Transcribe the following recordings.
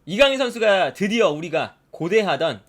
이강인 선수가 드디어 우리가 고대하던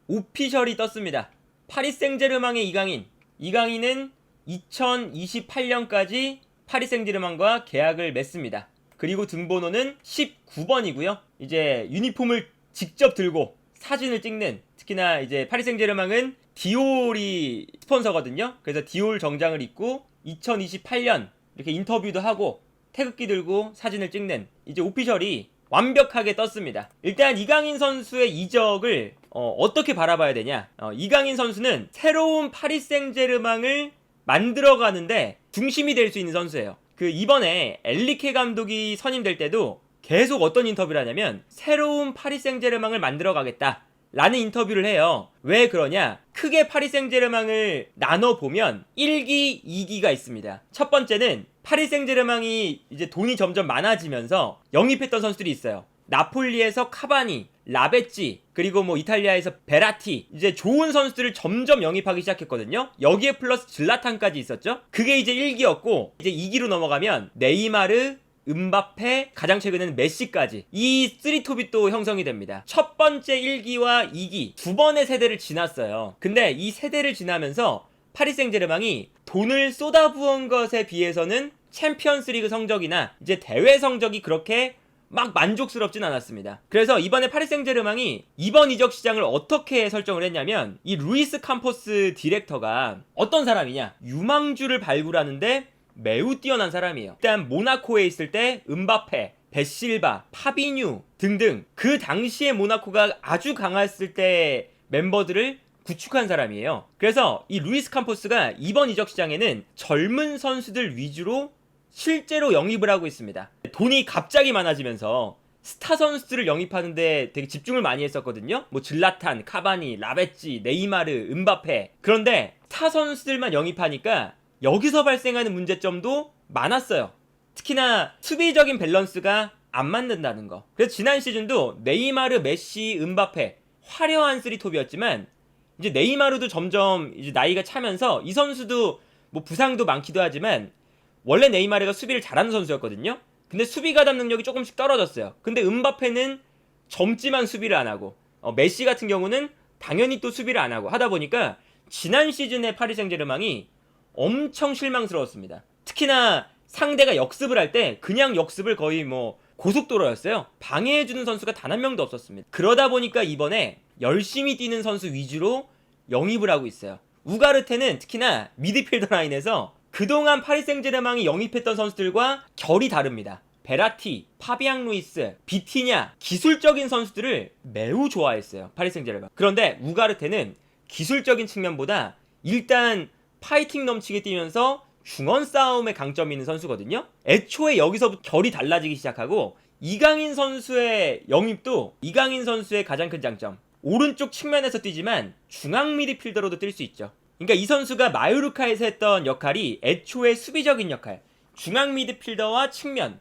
오피셜이 떴습니다. 파리 생제르맹의 이강인. 이강인은 2028년까지 파리 생제르맹과 계약을 맺습니다. 그리고 등번호는 19번이고요. 이제 유니폼을 직접 들고 사진을 찍는, 특히나 이제 파리 생제르맹은 디올이 스폰서거든요. 그래서 디올 정장을 입고 2028년 이렇게 인터뷰도 하고 태극기 들고 사진을 찍는 이제 오피셜이 완벽하게 떴습니다. 일단 이강인 선수의 이적을 어떻게 바라봐야 되냐. 이강인 선수는 새로운 파리 생제르맹을 만들어가는데 중심이 될 수 있는 선수예요. 그 이번에 엘리케 감독이 선임될 때도 계속 어떤 인터뷰를 하냐면 새로운 파리 생제르맹을 만들어가겠다 라는 인터뷰를 해요. 왜 그러냐? 크게 파리 생제르맹을 나눠보면 1기, 2기가 있습니다. 첫 번째는 파리 생제르맹이 이제 돈이 점점 많아지면서 영입했던 선수들이 있어요. 나폴리에서 카바니, 라베찌, 그리고 뭐 이탈리아에서 베라티, 이제 좋은 선수들을 점점 영입하기 시작했거든요. 여기에 플러스 질라탄까지 있었죠. 그게 이제 1기였고, 이제 2기로 넘어가면 네이마르, 음바페, 가장 최근에는 메시까지 이 3톱이 또 형성이 됩니다. 첫 번째 1기와 2기 두 번의 세대를 지났어요. 근데 이 세대를 지나면서 파리 생제르맹이 돈을 쏟아부은 것에 비해서는 챔피언스리그 성적이나 이제 대회 성적이 그렇게 막 만족스럽진 않았습니다. 그래서 이번에 파리 생제르맹이 이번 이적 시장을 어떻게 설정을 했냐면, 이 루이스 캄포스 디렉터가 어떤 사람이냐, 유망주를 발굴하는데 매우 뛰어난 사람이에요. 일단 모나코에 있을 때 음바페, 베실바, 파비뉴 등등 그 당시에 모나코가 아주 강했을 때 멤버들을 구축한 사람이에요. 그래서 이 루이스 캄포스가 이번 이적 시장에는 젊은 선수들 위주로 실제로 영입을 하고 있습니다. 돈이 갑자기 많아지면서 스타 선수들을 영입하는데 되게 집중을 많이 했었거든요. 뭐 질라탄, 카바니, 라베찌, 네이마르, 음바페. 그런데 스타 선수들만 영입하니까 여기서 발생하는 문제점도 많았어요. 특히나 수비적인 밸런스가 안 맞는다는 거. 그래서 지난 시즌도 네이마르, 메시, 음바페 화려한 3톱이었지만 이제 네이마르도 점점 이제 나이가 차면서 이 선수도 뭐 부상도 많기도 하지만 원래 네이마르가 수비를 잘하는 선수였거든요. 근데 수비 가담 능력이 조금씩 떨어졌어요. 근데 음바페는 젊지만 수비를 안 하고 메시 같은 경우는 당연히 또 수비를 안 하고 하다 보니까 지난 시즌에 파리 생제르맹이 엄청 실망스러웠습니다. 특히나 상대가 역습을 할 때 그냥 역습을 거의 뭐 고속도로였어요. 방해해주는 선수가 단 한 명도 없었습니다. 그러다 보니까 이번에 열심히 뛰는 선수 위주로 영입을 하고 있어요. 우가르테는 특히나 미드필더 라인에서 그동안 파리 생제르맹이 영입했던 선수들과 결이 다릅니다. 베라티, 파비앙 루이스, 비티냐, 기술적인 선수들을 매우 좋아했어요. 파리 생제르맹. 그런데 우가르테는 기술적인 측면보다 일단 파이팅 넘치게 뛰면서 중원 싸움에 강점이 있는 선수거든요. 애초에 여기서부터 결이 달라지기 시작하고, 이강인 선수의 영입도 이강인 선수의 가장 큰 장점, 오른쪽 측면에서 뛰지만 중앙 미드필더로도 뛸 수 있죠. 그러니까 이 선수가 마요르카에서 했던 역할이 애초에 수비적인 역할, 중앙 미드필더와 측면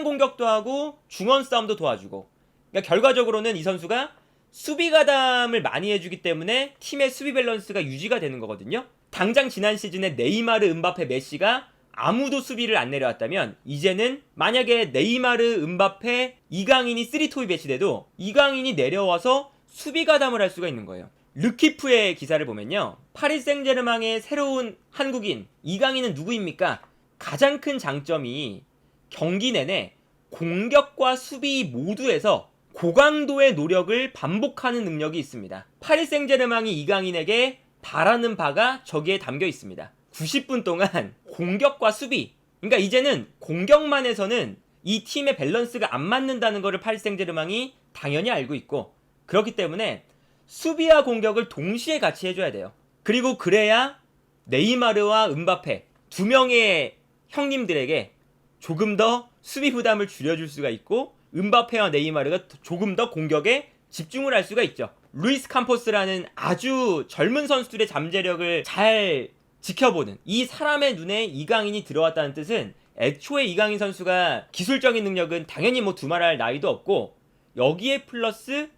공격도 하고 중원 싸움도 도와주고, 그러니까 결과적으로는 이 선수가 수비 가담을 많이 해주기 때문에 팀의 수비 밸런스가 유지가 되는 거거든요. 당장 지난 시즌에 네이마르, 음바페, 메시가 아무도 수비를 안 내려왔다면 이제는 만약에 네이마르, 음바페, 이강인이 3톱이 배치돼도 이강인이 내려와서 수비 가담을 할 수가 있는 거예요. 르키프의 기사를 보면요, 파리 생제르맹의 새로운 한국인 이강인은 누구입니까? 가장 큰 장점이 경기 내내 공격과 수비 모두에서 고강도의 노력을 반복하는 능력이 있습니다. 파리 생제르맹이 이강인에게 바라는 바가 저기에 담겨 있습니다. 90분 동안 공격과 수비, 그러니까 이제는 공격만 해서는 이 팀의 밸런스가 안 맞는다는 것을 파리 생제르맹이 당연히 알고 있고, 그렇기 때문에 수비와 공격을 동시에 같이 해줘야 돼요. 그리고 그래야 네이마르와 음바페 두 명의 형님들에게 조금 더 수비 부담을 줄여줄 수가 있고, 음바페와 네이마르가 조금 더 공격에 집중을 할 수가 있죠. 루이스 캄포스라는 아주 젊은 선수들의 잠재력을 잘 지켜보는 이 사람의 눈에 이강인이 들어왔다는 뜻은, 애초에 이강인 선수가 기술적인 능력은 당연히 뭐 두말할 나위도 없고, 여기에 플러스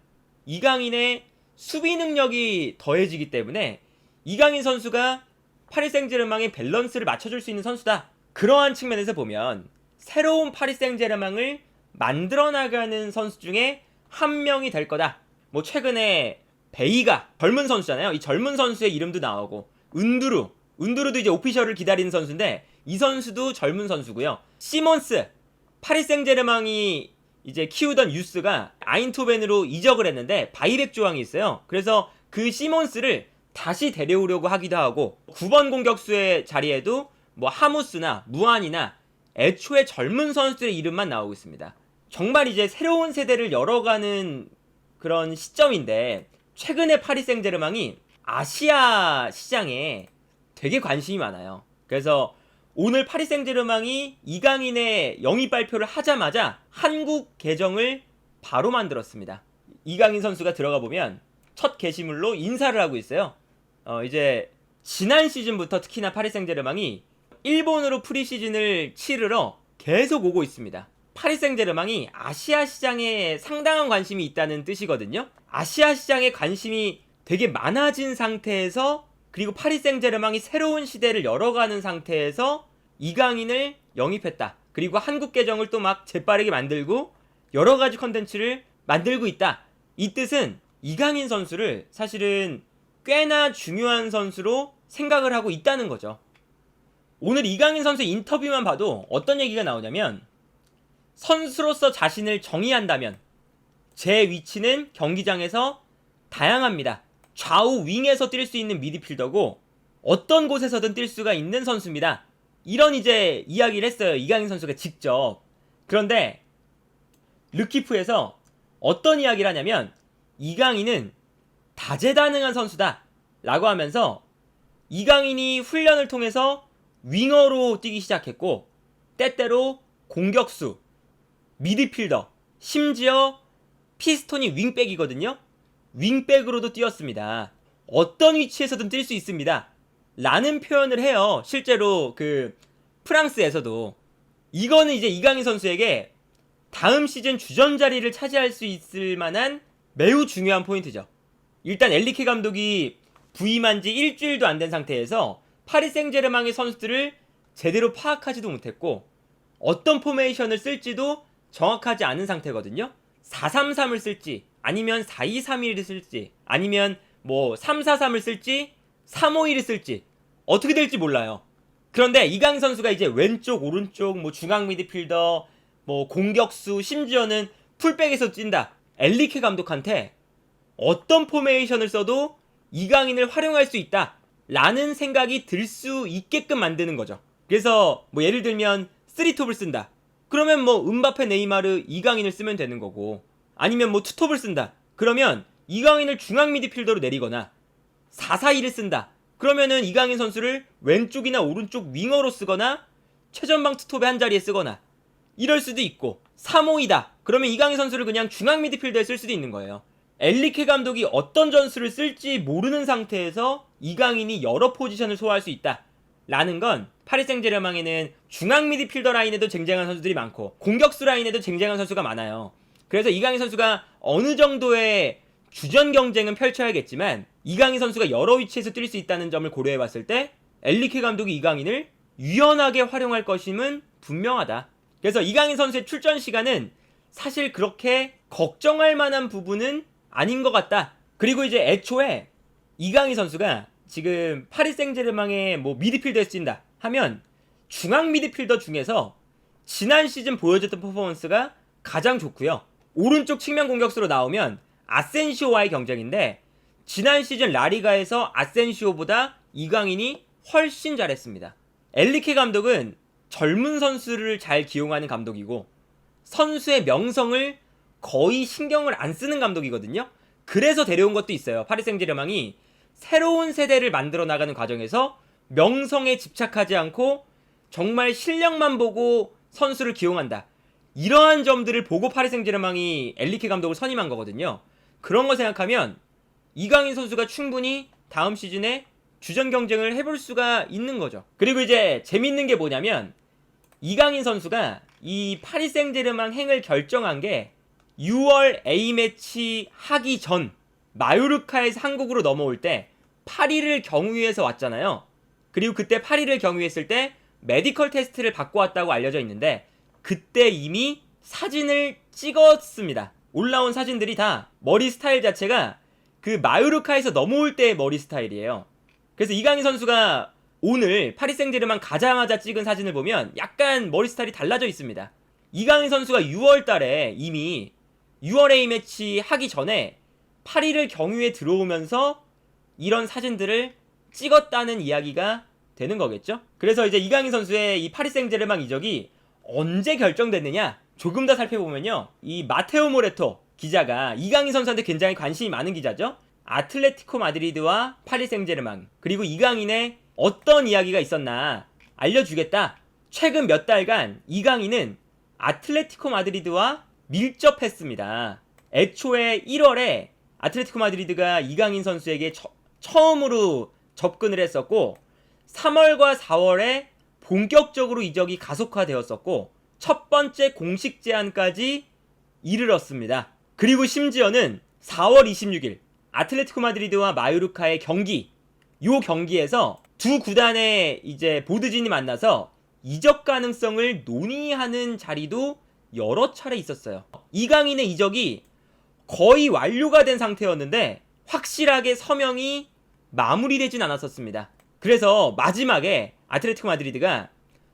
이강인의 수비 능력이 더해지기 때문에 이강인 선수가 파리 생제르맹의 밸런스를 맞춰줄 수 있는 선수다. 그러한 측면에서 보면 새로운 파리 생제르맹을 만들어 나가는 선수 중에 한 명이 될 거다. 뭐 최근에 베이가 젊은 선수잖아요. 이 젊은 선수의 이름도 나오고 은두루도 이제 오피셜을 기다리는 선수인데 이 선수도 젊은 선수고요. 시몬스 파리 생제르맹이 이제 키우던 유스가 아인토벤으로 이적을 했는데 바이백 조항이 있어요. 그래서 그 시몬스를 다시 데려오려고 하기도 하고 9번 공격수의 자리에도 뭐 하무스나 무안이나 애초에 젊은 선수들의 이름만 나오고 있습니다. 정말 이제 새로운 세대를 열어가는 그런 시점인데 최근에 파리 생제르맹이 아시아 시장에 되게 관심이 많아요. 그래서 오늘 파리 생제르맹이 이강인의 영입 발표를 하자마자 한국 계정을 바로 만들었습니다. 이강인 선수가 들어가 보면 첫 게시물로 인사를 하고 있어요. 이제 지난 시즌부터 특히나 파리 생제르맹이 일본으로 프리시즌을 치르러 계속 오고 있습니다. 파리 생제르맹이 아시아 시장에 상당한 관심이 있다는 뜻이거든요. 아시아 시장에 관심이 되게 많아진 상태에서 그리고 파리 생제르맹이 새로운 시대를 열어가는 상태에서 이강인을 영입했다. 그리고 한국 계정을 또 막 재빠르게 만들고 여러 가지 컨텐츠를 만들고 있다. 이 뜻은 이강인 선수를 사실은 꽤나 중요한 선수로 생각을 하고 있다는 거죠. 오늘 이강인 선수 인터뷰만 봐도 어떤 얘기가 나오냐면 선수로서 자신을 정의한다면 제 위치는 경기장에서 다양합니다. 좌우 윙에서 뛸 수 있는 미드필더고 어떤 곳에서든 뛸 수가 있는 선수입니다. 이런 이제 이야기를 했어요. 이강인 선수가 직접. 그런데 르키프에서 어떤 이야기를 하냐면 이강인은 다재다능한 선수다 라고 하면서 이강인이 훈련을 통해서 윙어로 뛰기 시작했고 때때로 공격수, 미드필더, 심지어 피스톤이 윙백이거든요. 윙백으로도 뛰었습니다. 어떤 위치에서든 뛸 수 있습니다 라는 표현을 해요. 실제로 그 프랑스에서도. 이거는 이제 이강인 선수에게 다음 시즌 주전 자리를 차지할 수 있을 만한 매우 중요한 포인트죠. 일단 엘리케 감독이 부임한 지 일주일도 안 된 상태에서 파리 생제르맹의 선수들을 제대로 파악하지도 못했고 어떤 포메이션을 쓸지도 정확하지 않은 상태거든요. 4-3-3을 쓸지 아니면 4-2-3-1을 쓸지 아니면 뭐 3-4-3을 쓸지 3-5-1을 쓸지 어떻게 될지 몰라요. 그런데 이강인 선수가 이제 왼쪽 오른쪽 뭐 중앙 미드필더 뭐 공격수 심지어는 풀백에서 뛴다. 엘리케 감독한테 어떤 포메이션을 써도 이강인을 활용할 수 있다 라는 생각이 들 수 있게끔 만드는 거죠. 그래서 뭐 예를 들면 3톱을 쓴다. 그러면 뭐 음바페, 네이마르, 이강인을 쓰면 되는 거고 아니면 뭐 투톱을 쓴다. 그러면 이강인을 중앙 미드필더로 내리거나 4-4-2를 쓴다. 그러면은 이강인 선수를 왼쪽이나 오른쪽 윙어로 쓰거나 최전방 투톱의 한 자리에 쓰거나 이럴 수도 있고 3-5-2다. 그러면 이강인 선수를 그냥 중앙 미드필더에 쓸 수도 있는 거예요. 엘리케 감독이 어떤 전술을 쓸지 모르는 상태에서 이강인이 여러 포지션을 소화할 수 있다 라는 건 파리 생제르맹에는 중앙 미드필더 라인에도 쟁쟁한 선수들이 많고 공격수 라인에도 쟁쟁한 선수가 많아요. 그래서 이강인 선수가 어느 정도의 주전 경쟁은 펼쳐야겠지만 이강인 선수가 여러 위치에서 뛸 수 있다는 점을 고려해봤을 때 엘리케 감독이 이강인을 유연하게 활용할 것임은 분명하다. 그래서 이강인 선수의 출전 시간은 사실 그렇게 걱정할 만한 부분은 아닌 것 같다. 그리고 이제 애초에 이강인 선수가 지금 파리 생제르맹의 뭐 미드필더에 뛴다 하면 중앙 미드필더 중에서 지난 시즌 보여줬던 퍼포먼스가 가장 좋고요. 오른쪽 측면 공격수로 나오면 아센시오와의 경쟁인데 지난 시즌 라리가에서 아센시오보다 이강인이 훨씬 잘했습니다. 엘리케 감독은 젊은 선수를 잘 기용하는 감독이고 선수의 명성을 거의 신경을 안 쓰는 감독이거든요. 그래서 데려온 것도 있어요. 파리 생제르맹이 새로운 세대를 만들어 나가는 과정에서 명성에 집착하지 않고 정말 실력만 보고 선수를 기용한다. 이러한 점들을 보고 파리 생제르맹이 엘리케 감독을 선임한 거거든요. 그런 거 생각하면 이강인 선수가 충분히 다음 시즌에 주전 경쟁을 해볼 수가 있는 거죠. 그리고 이제 재밌는 게 뭐냐면 이강인 선수가 이 파리 생제르맹 행을 결정한 게 6월 A매치 하기 전 마요르카에서 한국으로 넘어올 때 파리를 경유해서 왔잖아요. 그리고 그때 파리를 경유했을 때 메디컬 테스트를 받고 왔다고 알려져 있는데 그때 이미 사진을 찍었습니다. 올라온 사진들이 다 머리 스타일 자체가 그 마요르카에서 넘어올 때의 머리 스타일이에요. 그래서 이강인 선수가 오늘 파리 생제르맹 가자마자 찍은 사진을 보면 약간 머리 스타일이 달라져 있습니다. 이강인 선수가 6월 달에 이미 6월 A매치 하기 전에 파리를 경유에 들어오면서 이런 사진들을 찍었다는 이야기가 되는 거겠죠? 그래서 이제 이강인 선수의 이 파리 생제르맹 이적이 언제 결정됐느냐? 조금 더 살펴보면요. 이 마테오 모레토 기자가 이강인 선수한테 굉장히 관심이 많은 기자죠. 아틀레티코 마드리드와 파리 생제르맹 그리고 이강인의 어떤 이야기가 있었나 알려주겠다. 최근 몇 달간 이강인은 아틀레티코 마드리드와 밀접했습니다. 애초에 1월에 아틀레티코 마드리드가 이강인 선수에게 처음으로 접근을 했었고 3월과 4월에 본격적으로 이적이 가속화되었었고 첫 번째 공식 제안까지 이르렀습니다. 그리고 심지어는 4월 26일 아틀레티코 마드리드와 마요르카의 경기, 요 경기에서 두 구단의 이제 보드진이 만나서 이적 가능성을 논의하는 자리도 여러 차례 있었어요. 이강인의 이적이 거의 완료가 된 상태였는데 확실하게 서명이 마무리되진 않았었습니다. 그래서 마지막에 아틀레티코 마드리드가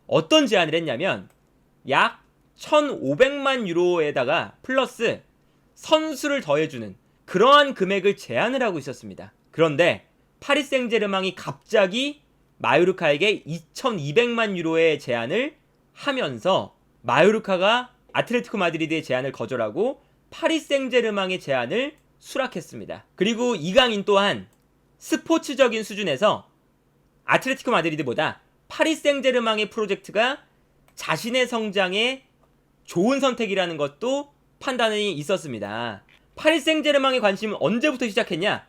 어떤 제안을 했냐면 약 1,500만 유로에다가 플러스 선수를 더해주는 그러한 금액을 제안을 하고 있었습니다. 그런데 파리 생제르맹이 갑자기 마요르카에게 2,200만 유로의 제안을 하면서 마요르카가 아틀레티코 마드리드의 제안을 거절하고 파리 생제르맹의 제안을 수락했습니다. 그리고 이강인 또한 스포츠적인 수준에서 아틀레티코 마드리드보다 파리 생제르맹의 프로젝트가 자신의 성장에 좋은 선택이라는 것도 판단이 있었습니다. 파리 생제르맹의 관심은 언제부터 시작했냐?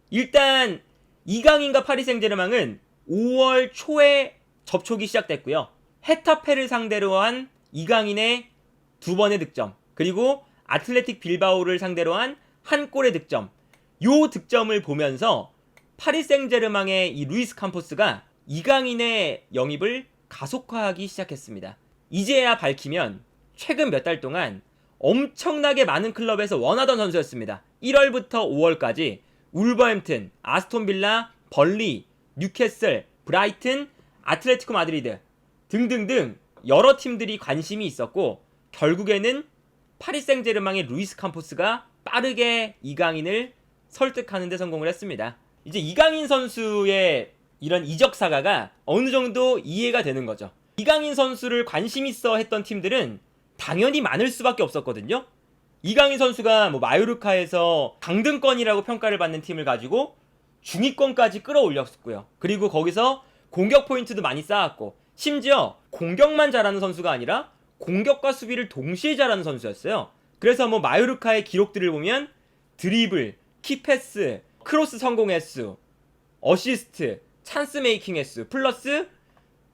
일단 이강인과 파리 생제르맹은 5월 초에 접촉이 시작됐고요. 헤타페를 상대로 한 이강인의 2번의 득점, 그리고 아틀레틱 빌바오를 상대로 한 한 골의 득점, 요 득점을 보면서 파리 생제르맹의 이 루이스 캄포스가 이강인의 영입을 가속화하기 시작했습니다. 이제야 밝히면 최근 몇 달 동안 엄청나게 많은 클럽에서 원하던 선수였습니다. 1월부터 5월까지 울버햄튼, 아스톤빌라, 벌리, 뉴캐슬, 브라이튼, 아틀레티코 마드리드 등등등 여러 팀들이 관심이 있었고 결국에는 파리 생제르맹의 루이스 캄포스가 빠르게 이강인을 설득하는 데 성공을 했습니다. 이제 이강인 선수의 이런 이적 사가가 어느 정도 이해가 되는 거죠. 이강인 선수를 관심 있어 했던 팀들은 당연히 많을 수밖에 없었거든요. 이강인 선수가 뭐 마요르카에서 강등권이라고 평가를 받는 팀을 가지고 중위권까지 끌어올렸고요. 그리고 거기서 공격 포인트도 많이 쌓았고 심지어 공격만 잘하는 선수가 아니라 공격과 수비를 동시에 잘하는 선수였어요. 그래서 뭐 마요르카의 기록들을 보면 드리블, 키패스, 크로스 성공 횟수, 어시스트, 찬스 메이킹 횟수, 플러스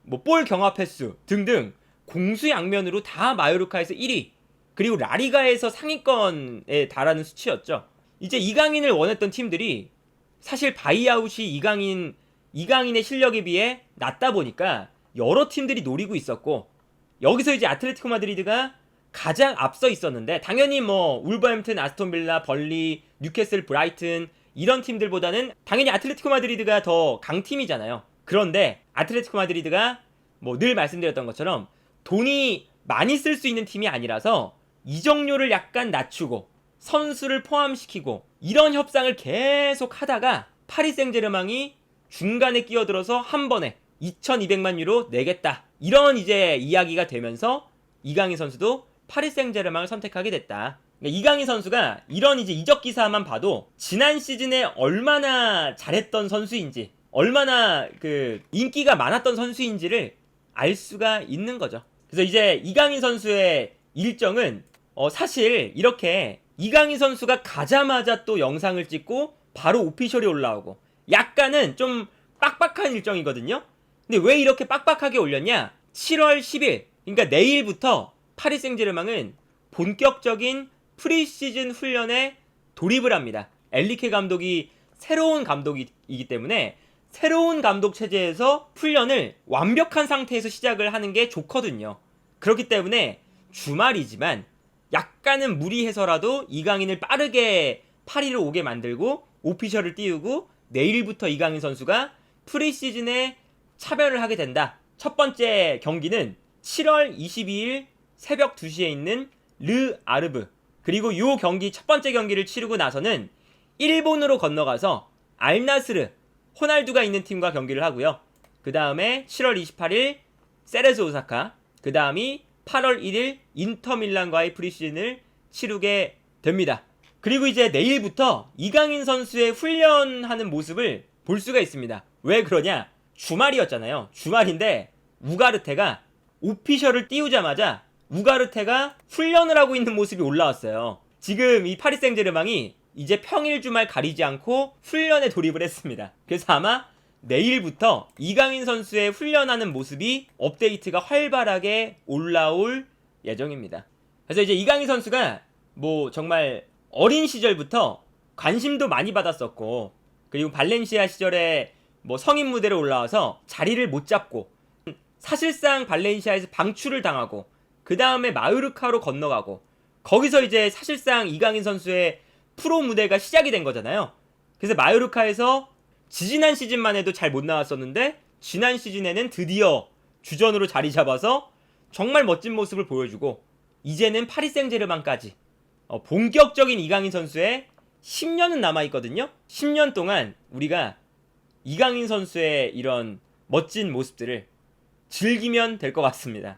뭐 볼 경합 횟수 등등 공수양면으로 다 마요르카에서 1위, 그리고 라리가에서 상위권에 달하는 수치였죠. 이제 이강인을 원했던 팀들이 사실 바이아웃이 이강인의 실력에 비해 낮다 보니까 여러 팀들이 노리고 있었고 여기서 이제 아틀레티코 마드리드가 가장 앞서 있었는데 당연히 뭐 울버햄튼, 아스톤빌라, 벌리, 뉴캐슬, 브라이튼 이런 팀들보다는 당연히 아틀레티코 마드리드가 더 강팀이잖아요. 그런데 아틀레티코 마드리드가 뭐 늘 말씀드렸던 것처럼 돈이 많이 쓸 수 있는 팀이 아니라서 이적료를 약간 낮추고 선수를 포함시키고 이런 협상을 계속 하다가 파리 생제르맹이 중간에 끼어들어서 한 번에 2,200만 유로 내겠다 이런 이제 이야기가 되면서 이강인 선수도 파리 생제르맹을 선택하게 됐다. 그러니까 이강인 선수가 이런 이제 이적 기사만 봐도 지난 시즌에 얼마나 잘했던 선수인지, 얼마나 그 인기가 많았던 선수인지를 알 수가 있는 거죠. 그래서 이제 이강인 선수의 일정은 사실 이렇게 이강인 선수가 가자마자 또 영상을 찍고 바로 오피셜이 올라오고 약간은 좀 빡빡한 일정이거든요. 근데 왜 이렇게 빡빡하게 올렸냐? 7월 10일, 그러니까 내일부터 파리 생제르맹은 본격적인 프리시즌 훈련에 돌입을 합니다. 엔리케 감독이 새로운 감독이기 때문에 새로운 감독 체제에서 훈련을 완벽한 상태에서 시작을 하는 게 좋거든요. 그렇기 때문에 주말이지만 약간은 무리해서라도 이강인을 빠르게 파리로 오게 만들고 오피셜을 띄우고 내일부터 이강인 선수가 프리시즌에 참여를 하게 된다. 첫 번째 경기는 7월 22일 새벽 2시에 있는 르 아르브. 그리고 요 경기 첫 번째 경기를 치르고 나서는 일본으로 건너가서 알나스르 호날두가 있는 팀과 경기를 하고요. 그 다음에 7월 28일 세레즈 오사카, 그 다음이 8월 1일 인터밀란과의 프리시즌을 치르게 됩니다. 그리고 이제 내일부터 이강인 선수의 훈련하는 모습을 볼 수가 있습니다. 왜 그러냐? 주말이었잖아요. 주말인데 우가르테가 오피셜을 띄우자마자 우가르테가 훈련을 하고 있는 모습이 올라왔어요. 지금 이 파리 생제르맹이 이제 평일 주말 가리지 않고 훈련에 돌입을 했습니다. 그래서 아마 내일부터 이강인 선수의 훈련하는 모습이 업데이트가 활발하게 올라올 예정입니다. 그래서 이제 이강인 선수가 뭐 정말 어린 시절부터 관심도 많이 받았었고, 그리고 발렌시아 시절에 뭐 성인 무대로 올라와서 자리를 못 잡고 사실상 발렌시아에서 방출을 당하고 그 다음에 마요르카로 건너가고 거기서 이제 사실상 이강인 선수의 프로 무대가 시작이 된 거잖아요. 그래서 마요르카에서 지지난 시즌만 해도 잘 못 나왔었는데 지난 시즌에는 드디어 주전으로 자리 잡아서 정말 멋진 모습을 보여주고 이제는 파리 생제르맹까지 본격적인 이강인 선수의 10년은 남아있거든요. 10년 동안 우리가 이강인 선수의 이런 멋진 모습들을 즐기면 될 것 같습니다.